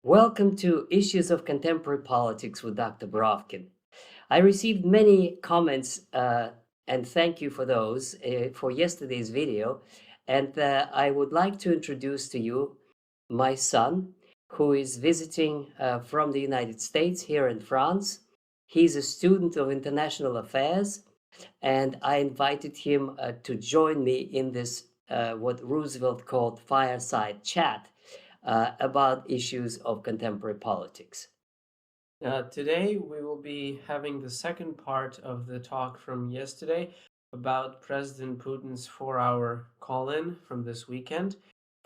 Welcome to Issues of Contemporary Politics with Dr. Borovkin. I received many comments and thank you for those for yesterday's video. And I would like to introduce to you my son, who is visiting from the United States here in France. He's a student of international affairs, and I invited him to join me in this, what Roosevelt called fireside chat about issues of contemporary politics. Today, we will be having the second part of the talk from yesterday about President Putin's 4-hour call-in from this weekend.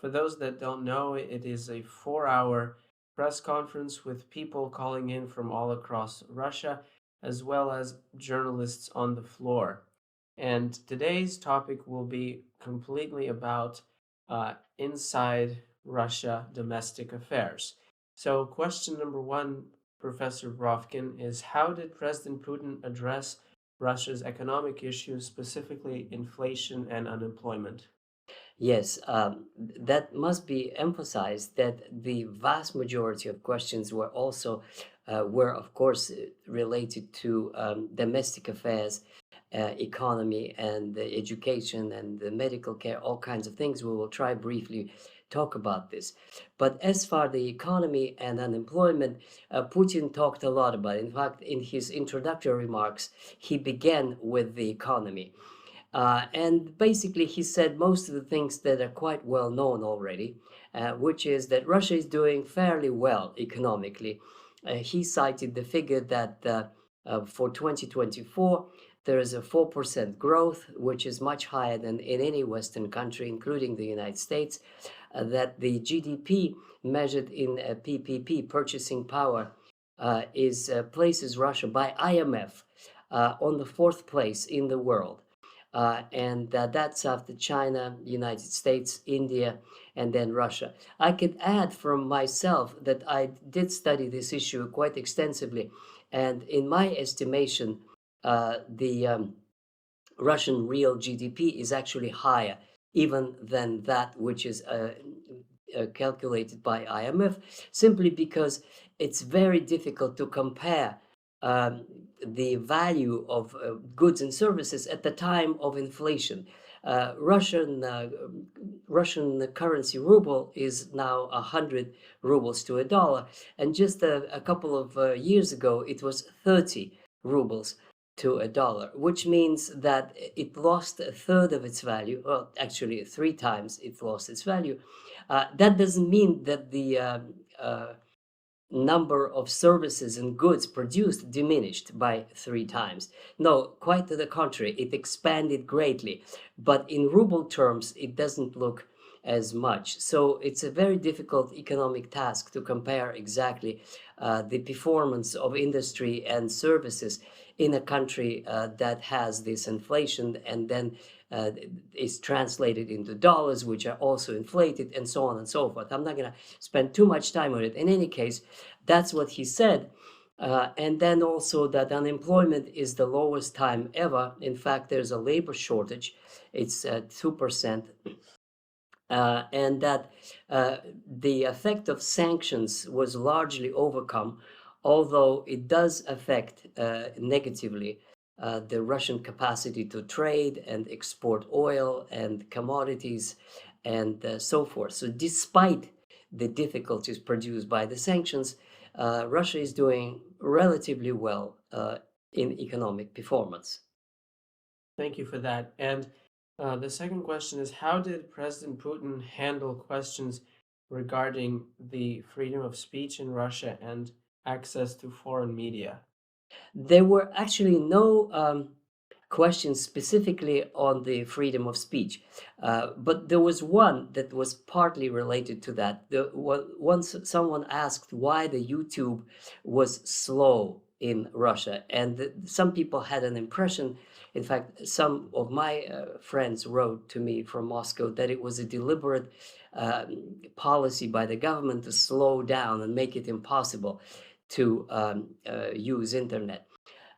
For those that don't know, it is a 4-hour press conference with people calling in from all across Russia, as well as journalists on the floor. And today's topic will be completely about inside Russia domestic affairs. So, question number one, Professor Brovkin, is how did President Putin address Russia's economic issues, specifically inflation and unemployment? Yes, that must be emphasized that the vast majority of questions were of course related to domestic affairs, economy, and education and the medical care, all kinds of things. We will try briefly talk about this. But as far the economy and unemployment, Putin talked a lot about it. In fact, in his introductory remarks, he began with the economy. And basically, he said most of the things that are quite well known already, which is that Russia is doing fairly well economically. He cited the figure that for 2024, there is a 4% growth, which is much higher than in any Western country, including the United States, that the GDP measured in PPP, purchasing power, places Russia by IMF on the fourth place in the world. And that's after China, United States, India, and then Russia. I could add from myself that I did study this issue quite extensively, and in my estimation, the Russian real GDP is actually higher even than that which is calculated by IMF, simply because it's very difficult to compare the value of goods and services at the time of inflation. Russian currency ruble is now 100 rubles to a dollar, and just a couple of years ago it was 30 rubles to a dollar, which means that it lost a third of its value. Well, actually, three times it lost its value. That doesn't mean that the number of services and goods produced diminished by three times. No, quite to the contrary, it expanded greatly. But in ruble terms, it doesn't look as much. So it's a very difficult economic task to compare exactly the performance of industry and services in a country that has this inflation and then is translated into dollars, which are also inflated, and so on and so forth. I'm not going to spend too much time on it. In any case, that's what he said. And then also that unemployment is the lowest time ever. In fact, there's a labor shortage. It's 2%. And that the effect of sanctions was largely overcome, although it does affect negatively the Russian capacity to trade and export oil and commodities and so forth. So despite the difficulties produced by the sanctions, Russia is doing relatively well in economic performance. Thank you for that. And the second question is how did President Putin handle questions regarding the freedom of speech in Russia and access to foreign media? There were actually no questions specifically on the freedom of speech, but there was one that was partly related to that. Once someone asked why the YouTube was slow in Russia, and some people had an impression. In fact, some of my friends wrote to me from Moscow that it was a deliberate policy by the government to slow down and make it impossible to use internet,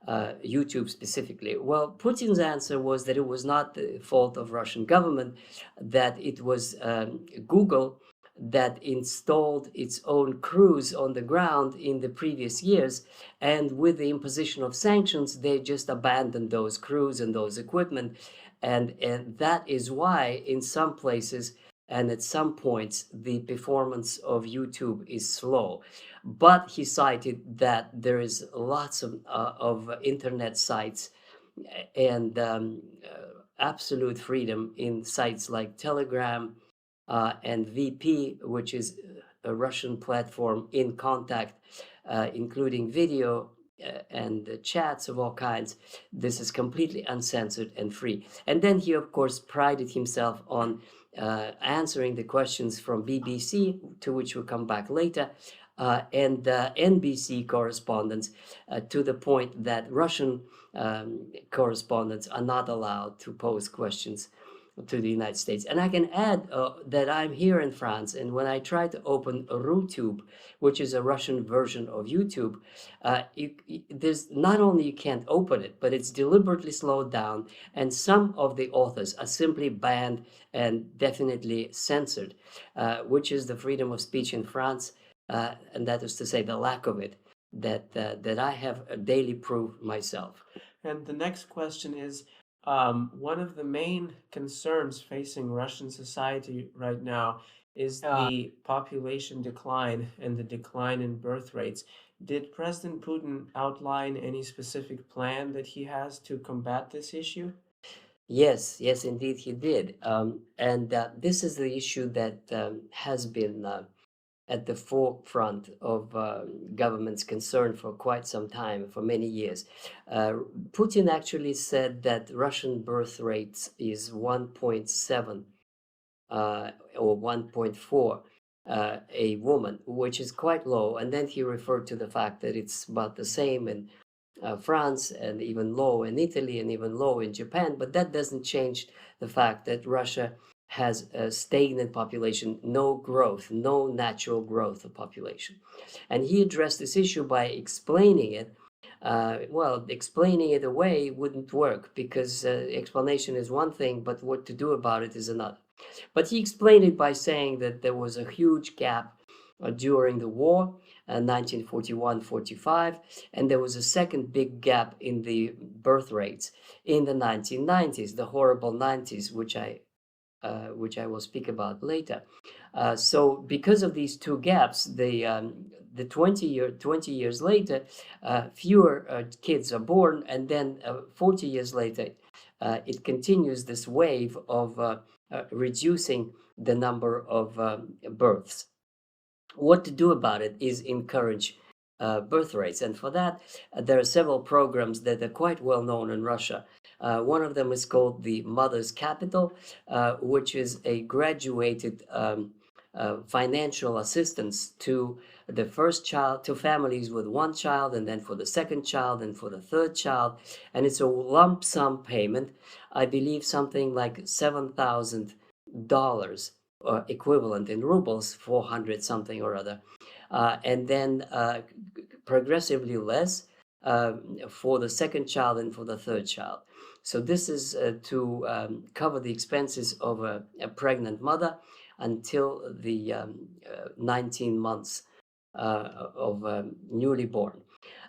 YouTube specifically. Well, Putin's answer was that it was not the fault of Russian government, that it was Google that installed its own crews on the ground in the previous years, and with the imposition of sanctions, they just abandoned those crews and those equipment, and that is why in some places and at some points the performance of YouTube is slow. But he cited that there is lots of internet sites and absolute freedom in sites like Telegram and VP, which is a Russian platform in contact, including video and chats of all kinds. This is completely uncensored and free. And then he, of course, prided himself on answering the questions from BBC, to which we'll come back later, and NBC correspondents, to the point that Russian correspondents are not allowed to pose questions to the United States. And I can add that I'm here in France, and when I try to open RuTube, which is a Russian version of YouTube, there's not only you can't open it, but it's deliberately slowed down, and some of the authors are simply banned and definitely censored, which is the freedom of speech in France, and that is to say the lack of it, that I have daily proved myself. And the next question is, one of the main concerns facing Russian society right now is the population decline and the decline in birth rates. Did President Putin outline any specific plan that he has to combat this issue? Yes, yes, indeed, he did. And this is the issue that has been at the forefront of government's concern for quite some time, for many years. Putin actually said that Russian birth rate is 1.7 or 1.4 a woman, which is quite low. And then he referred to the fact that it's about the same in France, and even low in Italy, and even low in Japan. But that doesn't change the fact that Russia has a stagnant population, no growth, no natural growth of population. And he addressed this issue by explaining it. Well, explaining it away wouldn't work, because explanation is one thing, but what to do about it is another. But he explained it by saying that there was a huge gap during the war, 1941-45, and there was a second big gap in the birth rates in the 1990s, the horrible 90s, which I will speak about later. So because of these two gaps, the 20 years later, fewer kids are born, and then 40 years later, it continues this wave of reducing the number of births. What to do about it is encourage birth rates, and for that there are several programs that are quite well known in Russia. One of them is called the Mother's Capital, which is a graduated financial assistance to the first child, to families with one child, and then for the second child, and for the third child. And it's a lump sum payment, I believe something like $7,000 equivalent in rubles, 400 something or other, and then progressively less for the second child and for the third child. So this is to cover the expenses of a pregnant mother until the 19 months of newly born.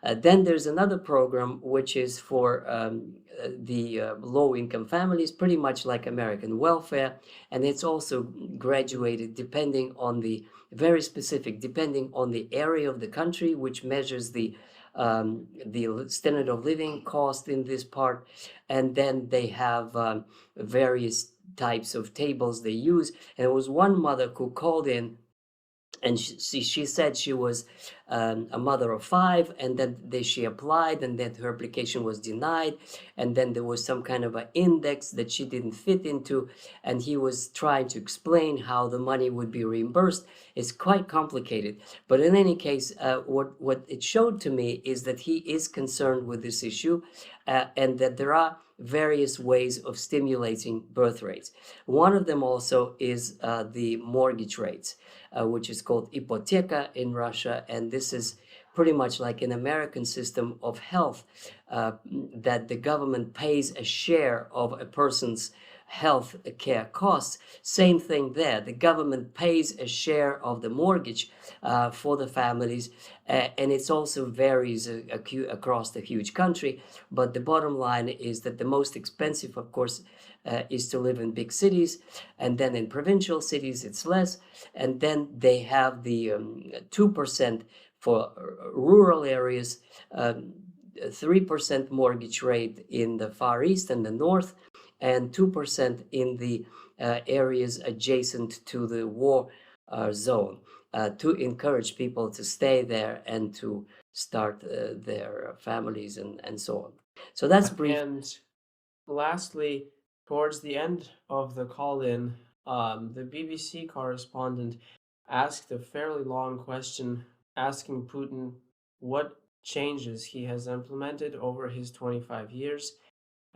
Then there's another program which is for the low-income families, pretty much like American welfare, and it's also graduated depending on the very specific, depending on the area of the country, which measures the standard of living cost in this part, and then they have various types of tables they use. And there was one mother who called in, and she said she was a mother of 5, and then she applied, and then her application was denied, and then there was some kind of an index that she didn't fit into, and he was trying to explain how the money would be reimbursed. It's quite complicated, but in any case, what it showed to me is that he is concerned with this issue, and that there are various ways of stimulating birth rates. One of them also is the mortgage rates, which is called ipoteka in Russia, and this is pretty much like an American system of health, that the government pays a share of a person's health care costs. Same thing there. The government pays a share of the mortgage for the families, and it also varies across the huge country. But the bottom line is that the most expensive, of course, is to live in big cities, and then in provincial cities it's less, and then they have the 2% for rural areas, 3% mortgage rate in the Far East and the North, and 2% in the areas adjacent to the war zone, to encourage people to stay there and to start their families and so on. So that's brief. And lastly, towards the end of the call-in, the BBC correspondent asked a fairly long question, asking Putin what changes he has implemented over his 25 years.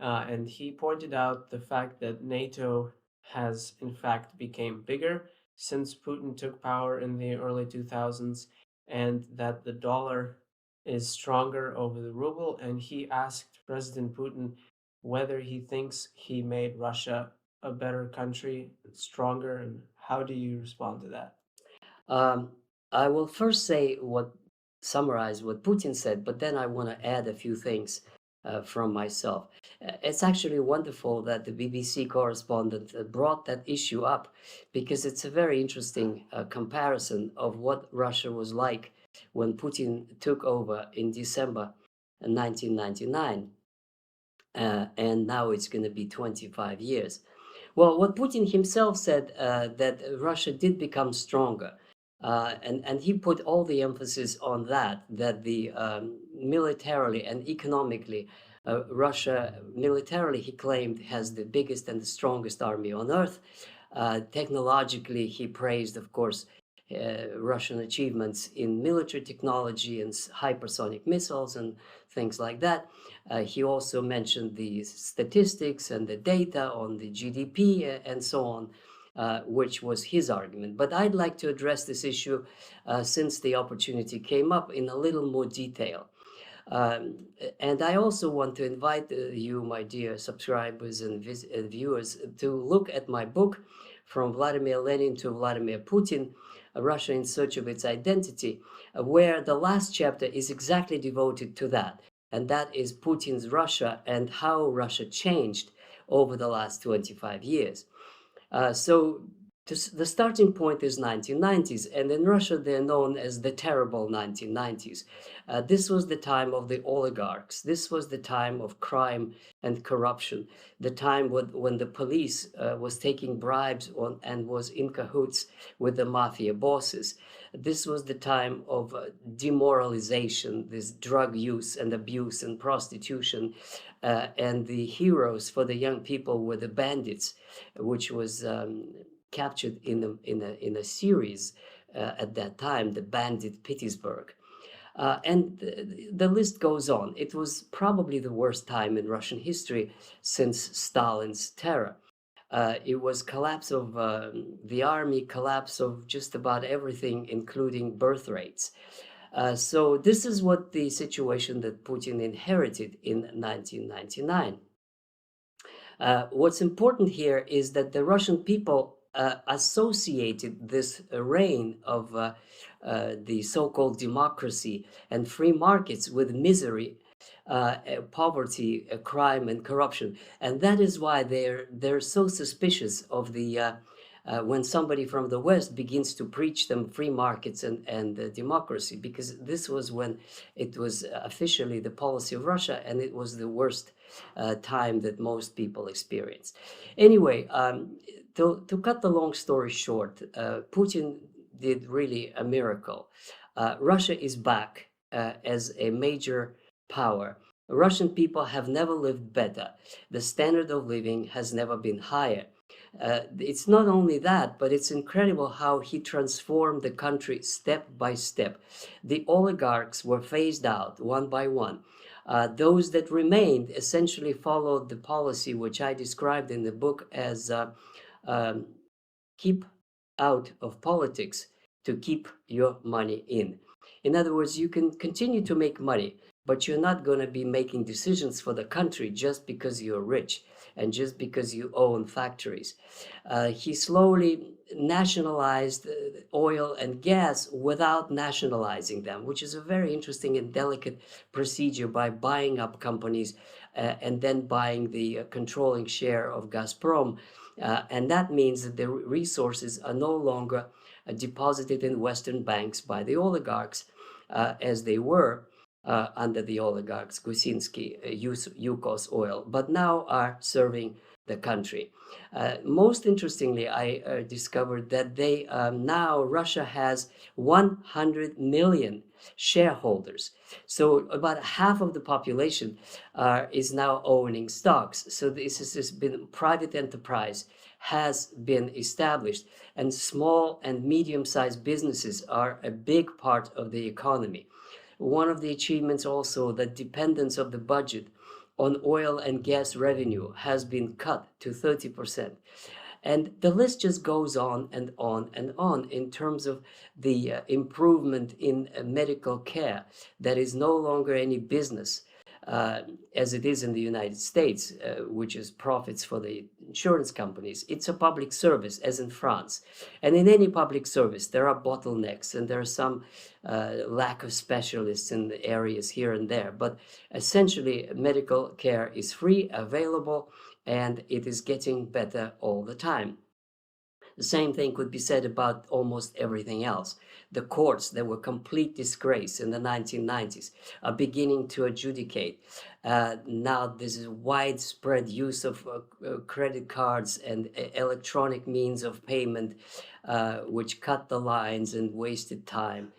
And he pointed out the fact that NATO has in fact become bigger since Putin took power in the early 2000s, and that the dollar is stronger over the ruble. And he asked President Putin whether he thinks he made Russia a better country, stronger, and how do you respond to that? Um, I will first summarize what Putin said, but then I want to add a few things from myself. It's actually wonderful that the BBC correspondent brought that issue up, because it's a very interesting comparison of what Russia was like when Putin took over in December 1999, and now it's going to be 25 years. Well, what Putin himself said, that Russia did become stronger, and he put all the emphasis on that the militarily and economically, Russia militarily, he claimed, has the biggest and the strongest army on earth. Technologically, he praised, of course, Russian achievements in military technology and hypersonic missiles and things like that. He also mentioned the statistics and the data on the GDP and so on, which was his argument. But I'd like to address this issue, since the opportunity came up, in a little more detail. And I also want to invite you, my dear subscribers and viewers, to look at my book, From Vladimir Lenin to Vladimir Putin, Russia in Search of Its Identity, where the last chapter is exactly devoted to that. And that is Putin's Russia and how Russia changed over the last 25 years. So the starting point is 1990s, and in Russia they're known as the terrible 1990s. This was the time of the oligarchs. This was the time of crime and corruption, the time when the police was taking bribes and was in cahoots with the mafia bosses. This was the time of demoralization, this drug use and abuse and prostitution, and the heroes for the young people were the bandits, which was captured in a series at that time, the Bandit Petersburg. And the list goes on. It was probably the worst time in Russian history since Stalin's terror. It was collapse of the army, collapse of just about everything, including birth rates. So this is what the situation that Putin inherited in 1999. What's important here is that the Russian people associated this reign of the so-called democracy and free markets with misery, poverty, crime, and corruption, and that is why they're so suspicious of the when somebody from the West begins to preach them free markets and democracy, because this was when it was officially the policy of Russia, and it was the worst time that most people experienced. Anyway, to cut the long story short, Putin did really a miracle. Russia is back as a major power. Russian people have never lived better. The standard of living has never been higher. It's not only that, but it's incredible how he transformed the country step by step. The oligarchs were phased out one by one. Those that remained essentially followed the policy which I described in the book as keep out of politics, to keep your money in. In other words, you can continue to make money, but you're not going to be making decisions for the country just because you're rich and just because you own factories. He slowly nationalized oil and gas without nationalizing them, which is a very interesting and delicate procedure by buying up companies and then buying the controlling share of Gazprom. And that means that the resources are no longer deposited in Western banks by the oligarchs as they were under the oligarchs, Gusinski, Yukos Oil, but now are serving the country. Most interestingly, I discovered that now Russia has 100 million shareholders. So about half of the population is now owning stocks. So this has been private enterprise has been established, and small and medium-sized businesses are a big part of the economy. One of the achievements also, the dependence of the budget on oil and gas revenue has been cut to 30%. And the list just goes on and on and on in terms of the improvement in medical care. That is no longer any business as it is in the United States, which is profits for the insurance companies. It's a public service, as in France. And in any public service, there are bottlenecks and there are some lack of specialists in the areas here and there. But essentially, medical care is free, available, and it is getting better all the time. The same thing could be said about almost everything else. The courts that were complete disgrace in the 1990s are beginning to adjudicate. Now there's a widespread use of credit cards and electronic means of payment, which cut the lines and wasted time.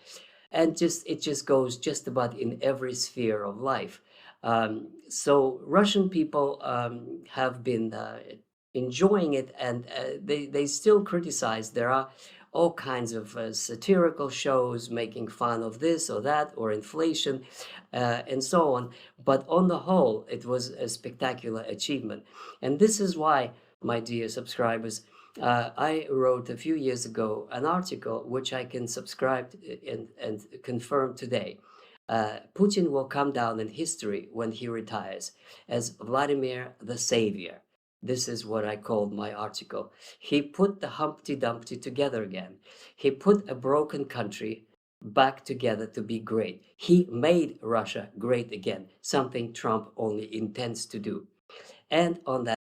And it just goes just about in every sphere of life. So Russian people have been enjoying it, and they still criticize. There are all kinds of satirical shows making fun of this or that or inflation and so on. But on the whole, it was a spectacular achievement. And this is why, my dear subscribers, I wrote a few years ago an article which I can subscribe and confirm today. Putin will come down in history when he retires as Vladimir the Savior. This is what I called my article. He put the Humpty Dumpty together again. He put a broken country back together to be great. He made Russia great again, something Trump only intends to do. And on that